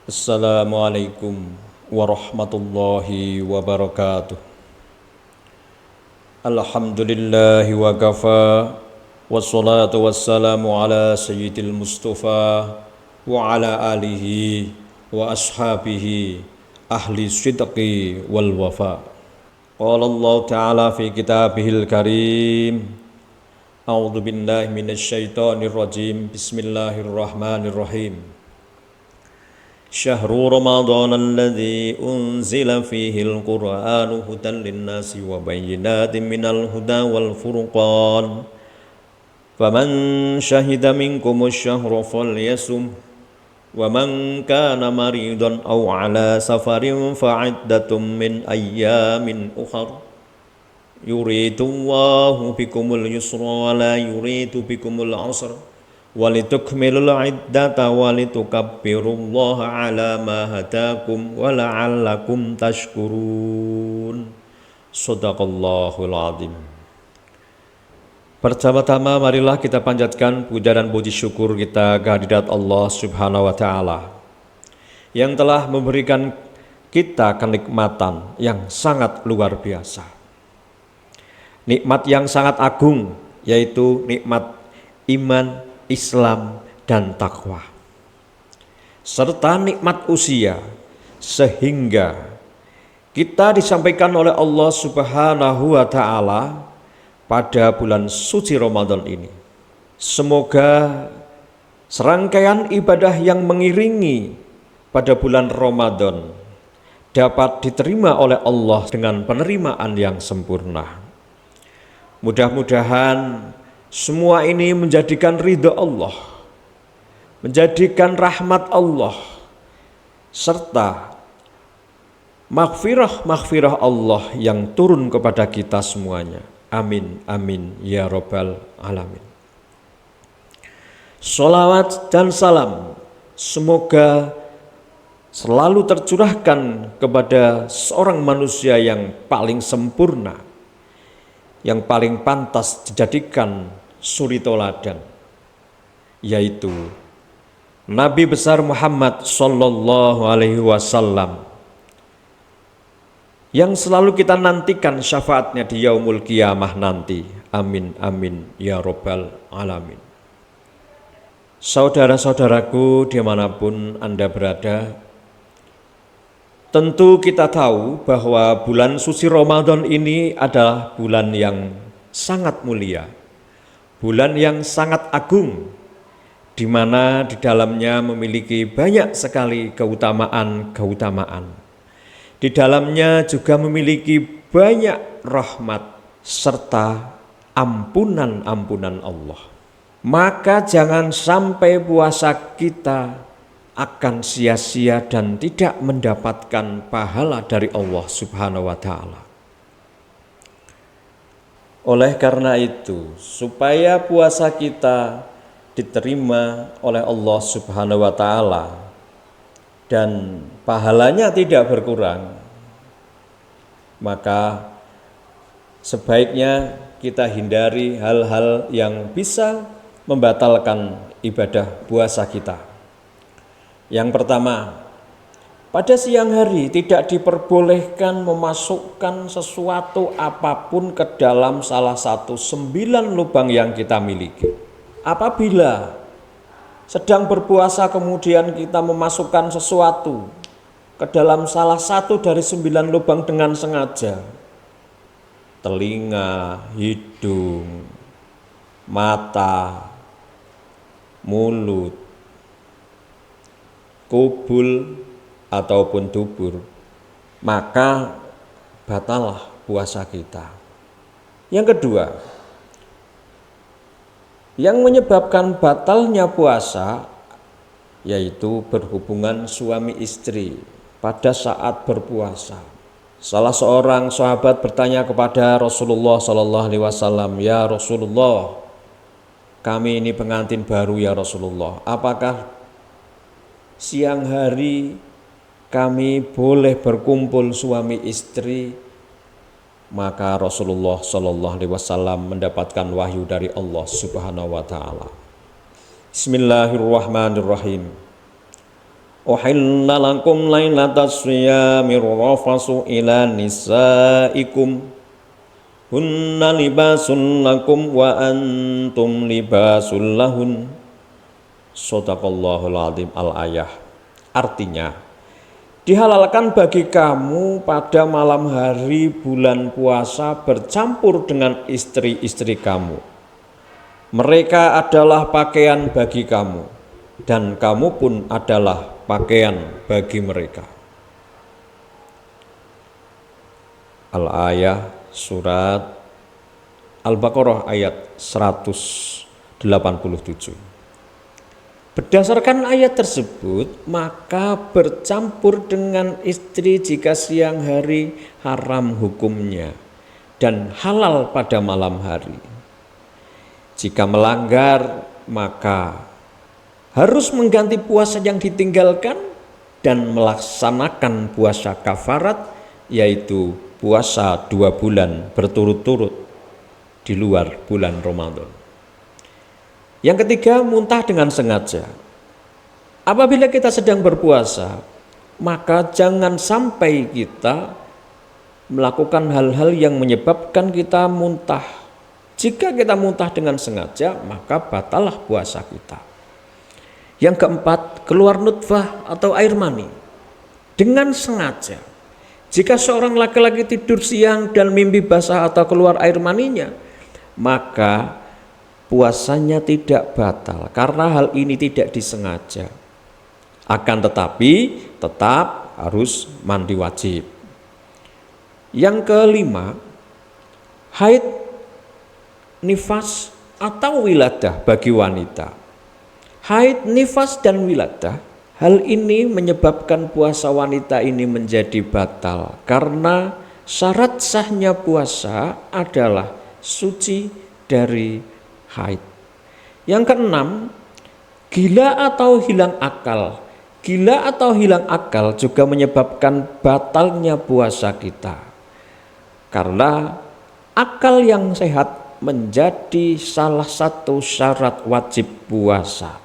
Assalamualaikum warahmatullahi wabarakatuh. Alhamdulillahi wa kafa. Wassalatu wassalamu ala sayyidil mustafa wa ala alihi wa ashabihi ahli sidqi wal wafa. Qala Allah ta'ala fi kitabihil karim. A'udzu billahi minasy syaithanir rajim. Bismillahirrahmanirrahim. شهر رمضان الذي أنزل فيه القرآن هدى للناس وبينات من الهدى والفرقان فمن شهد منكم الشهر فليصم ومن كان مريضا أو على سفر فعدة من أيام أخر يريد الله بكم اليسر ولا يريد بكم العسر walitukmilul iddata walitukabbirullaha ala ma hadakum wa la'allakum tashkurun. Shadaqallahul azim. Pertama-tama marilah kita panjatkan puja dan puji syukur kita kehadirat Allah Subhanahu wa taala yang telah memberikan kita kenikmatan yang sangat luar biasa. Nikmat yang sangat agung, yaitu nikmat iman, Islam dan takwa, serta nikmat usia, sehingga kita disampaikan oleh Allah Subhanahu wa taala pada bulan suci Ramadan ini. Semoga serangkaian ibadah yang mengiringi pada bulan Ramadan dapat diterima oleh Allah dengan penerimaan yang sempurna. Mudah-mudahan semua ini menjadikan ridha Allah, menjadikan rahmat Allah, serta maghfirah Allah yang turun kepada kita semuanya. Amin, amin, ya Rabbal Alamin. Sholawat dan salam semoga selalu tercurahkan kepada seorang manusia yang paling sempurna, yang paling pantas dijadikan suri toladan, yaitu Nabi besar Muhammad sallallahu alaihi wasallam, yang selalu kita nantikan syafaatnya di yaumul qiyamah nanti. Amin, amin, ya Rabbal Alamin. Saudara-saudaraku dimanapun Anda berada, tentu kita tahu bahwa bulan suci Ramadan ini adalah bulan yang sangat mulia, bulan yang sangat agung, di mana di dalamnya memiliki banyak sekali keutamaan. Di dalamnya juga memiliki banyak rahmat serta ampunan Allah. Maka jangan sampai puasa kita akan sia-sia dan tidak mendapatkan pahala dari Allah Subhanahu wa taala. Oleh karena itu, supaya puasa kita diterima oleh Allah Subhanahu wa taala dan pahalanya tidak berkurang, maka sebaiknya kita hindari hal-hal yang bisa membatalkan ibadah puasa kita. Yang pertama, pada siang hari tidak diperbolehkan memasukkan sesuatu apapun ke dalam salah satu 9 lubang yang kita miliki. Apabila sedang berpuasa kemudian kita memasukkan sesuatu ke dalam salah satu dari 9 lubang dengan sengaja, telinga, hidung, mata, mulut, kubul ataupun dubur, maka batallah puasa kita. Yang kedua, yang menyebabkan batalnya puasa yaitu berhubungan suami istri pada saat berpuasa. Salah seorang sahabat bertanya kepada Rasulullah sallallahu alaihi wasallam, "Ya Rasulullah, kami ini pengantin baru ya Rasulullah. Apakah siang hari kami boleh berkumpul suami istri?" Maka Rasulullah sallallahu alaihi wasallam mendapatkan wahyu dari Allah Subhanahu wa taala. Bismillahirrahmanirrahim. Uhilla lakum lailatas siyami rafasu ila nisaikum hunna libasun lakum wa antum libasul lahun. Shadaqallahul azim al-ayah. Artinya, dihalalkan bagi kamu pada malam hari bulan puasa bercampur dengan istri-istri kamu. Mereka adalah pakaian bagi kamu, dan kamu pun adalah pakaian bagi mereka. Al-ayah surat Al-Baqarah ayat 187. Berdasarkan ayat tersebut, maka bercampur dengan istri jika siang hari haram hukumnya dan halal pada malam hari. Jika melanggar, maka harus mengganti puasa yang ditinggalkan dan melaksanakan puasa kafarat, yaitu puasa 2 bulan berturut-turut di luar bulan Ramadan. Yang ketiga, muntah dengan sengaja. Apabila kita sedang berpuasa, maka jangan sampai kita melakukan hal-hal yang menyebabkan kita muntah. Jika kita muntah dengan sengaja, maka batallah puasa kita. Yang keempat, keluar nutfah atau air mani dengan sengaja. Jika seorang laki-laki tidur siang dan mimpi basah atau keluar air maninya, maka puasanya tidak batal karena hal ini tidak disengaja. Akan tetapi tetap harus mandi wajib. Yang kelima, haid, nifas atau wiladah bagi wanita. Haid, nifas, dan wiladah, hal ini menyebabkan puasa wanita ini menjadi batal karena syarat sahnya puasa adalah suci dari haid. Yang keenam, gila atau hilang akal. Gila atau hilang akal juga menyebabkan batalnya puasa kita karena akal yang sehat menjadi salah satu syarat wajib puasa.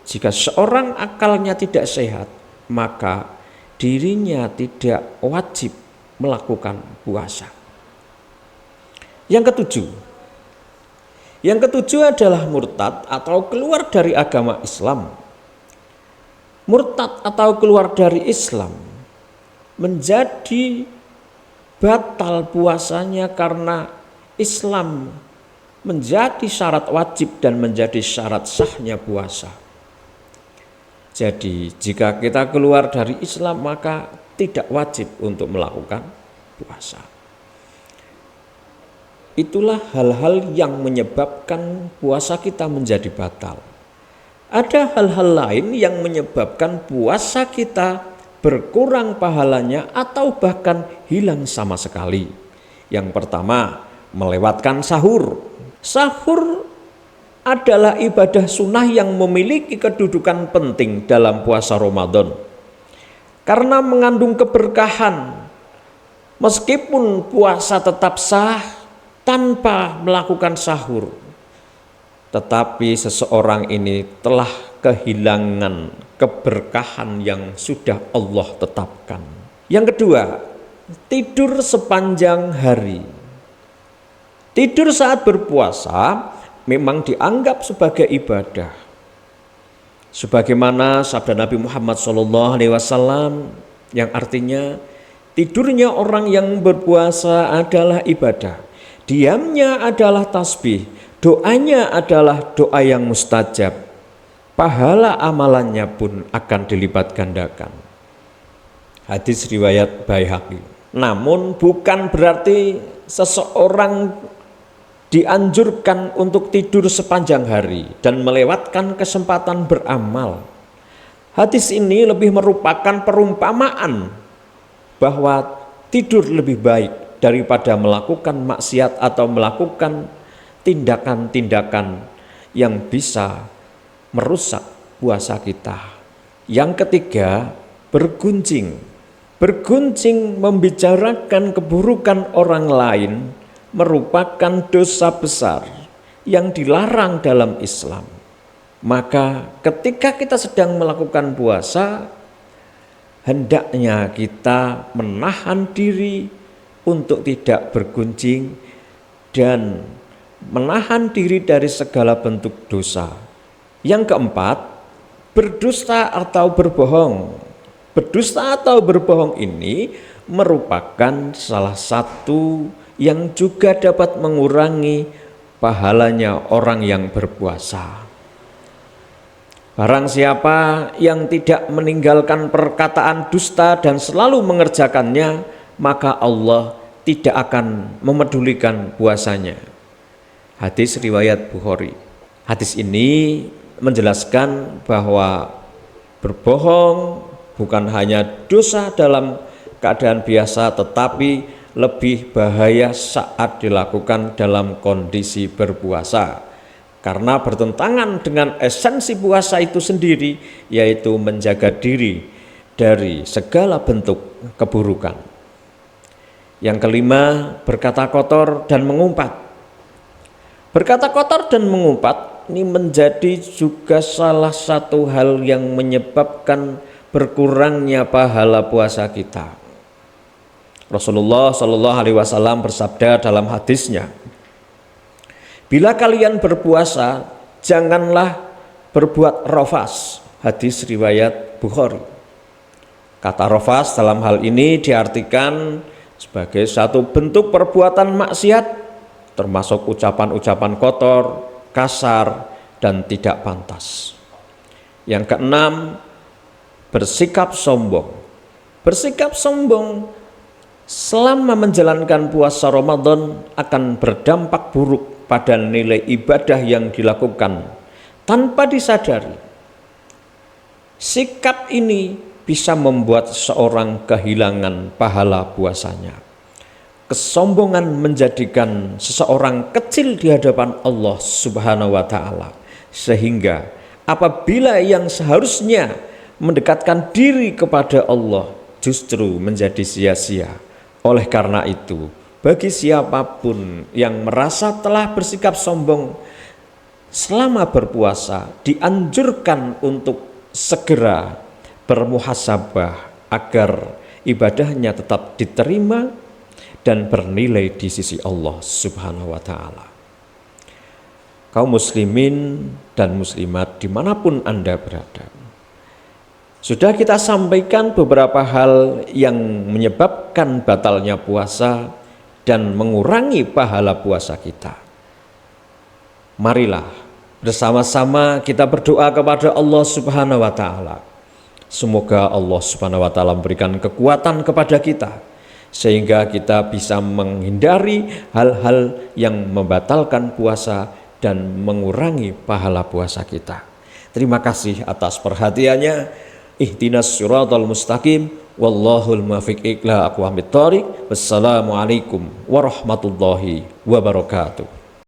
Jika seorang akalnya tidak sehat, maka dirinya tidak wajib melakukan puasa. Yang ketujuh adalah murtad atau keluar dari agama Islam. Murtad atau keluar dari Islam menjadi batal puasanya karena Islam menjadi syarat wajib dan menjadi syarat sahnya puasa. Jadi jika kita keluar dari Islam maka tidak wajib untuk melakukan puasa. Itulah hal-hal yang menyebabkan puasa kita menjadi batal. Ada hal-hal lain yang menyebabkan puasa kita berkurang pahalanya atau bahkan hilang sama sekali. Yang pertama, melewatkan sahur. Sahur adalah ibadah sunnah yang memiliki kedudukan penting dalam puasa Ramadan karena mengandung keberkahan. Meskipun puasa tetap sah tanpa melakukan sahur, tetapi seseorang ini telah kehilangan keberkahan yang sudah Allah tetapkan. Yang kedua, tidur sepanjang hari. Tidur saat berpuasa memang dianggap sebagai ibadah. Sebagaimana sabda Nabi Muhammad SAW yang artinya tidurnya orang yang berpuasa adalah ibadah, diamnya adalah tasbih, doanya adalah doa yang mustajab, pahala amalannya pun akan dilipat gandakan. Hadis riwayat Baihaqi. Namun bukan berarti seseorang dianjurkan untuk tidur sepanjang hari dan melewatkan kesempatan beramal. Hadis ini lebih merupakan perumpamaan bahwa tidur lebih baik daripada melakukan maksiat atau melakukan tindakan-tindakan yang bisa merusak puasa kita. Yang ketiga, bergunjing. Bergunjing membicarakan keburukan orang lain merupakan dosa besar yang dilarang dalam Islam. Maka ketika kita sedang melakukan puasa, hendaknya kita menahan diri untuk tidak bergunjing dan menahan diri dari segala bentuk dosa. Yang keempat, berdusta atau berbohong. Berdusta atau berbohong ini merupakan salah satu yang juga dapat mengurangi pahalanya orang yang berpuasa. Barang siapa yang tidak meninggalkan perkataan dusta dan selalu mengerjakannya, maka Allah tidak akan memedulikan puasanya. Hadis riwayat Bukhari. Hadis ini menjelaskan bahwa berbohong bukan hanya dosa dalam keadaan biasa, tetapi lebih bahaya saat dilakukan dalam kondisi berpuasa. Karena bertentangan dengan esensi puasa itu sendiri, yaitu menjaga diri dari segala bentuk keburukan. Yang kelima, berkata kotor dan mengumpat. Berkata kotor dan mengumpat ini menjadi juga salah satu hal yang menyebabkan berkurangnya pahala puasa kita. Rasulullah Shallallahu Alaihi Wasallam bersabda dalam hadisnya, bila kalian berpuasa, janganlah berbuat rafas. Hadis riwayat Bukhari. Kata rafas dalam hal ini diartikan sebagai satu bentuk perbuatan maksiat, termasuk ucapan-ucapan kotor, kasar, dan tidak pantas. Yang keenam, bersikap sombong. Bersikap sombong selama menjalankan puasa Ramadan akan berdampak buruk pada nilai ibadah yang dilakukan tanpa disadari. Sikap ini bisa membuat seorang kehilangan pahala puasanya. Kesombongan menjadikan seseorang kecil di hadapan Allah Subhanahu wa Ta'ala, sehingga apabila yang seharusnya mendekatkan diri kepada Allah justru menjadi sia-sia. Oleh karena itu, bagi siapapun yang merasa telah bersikap sombong selama berpuasa, dianjurkan untuk segera bermuhasabah agar ibadahnya tetap diterima dan bernilai di sisi Allah Subhanahu wa Ta'ala. Kaum muslimin dan muslimat dimanapun Anda berada, sudah kita sampaikan beberapa hal yang menyebabkan batalnya puasa dan mengurangi pahala puasa kita. Marilah bersama-sama kita berdoa kepada Allah Subhanahu wa Ta'ala. Semoga Allah Subhanahu wa Ta'ala memberikan kekuatan kepada kita sehingga kita bisa menghindari hal-hal yang membatalkan puasa dan mengurangi pahala puasa kita. Terima kasih atas perhatiannya. Ihdinas siratal mustaqim, wallahul muwaffiq ila aqwamit thoriq. Wassalamualaikum warahmatullahi wabarakatuh.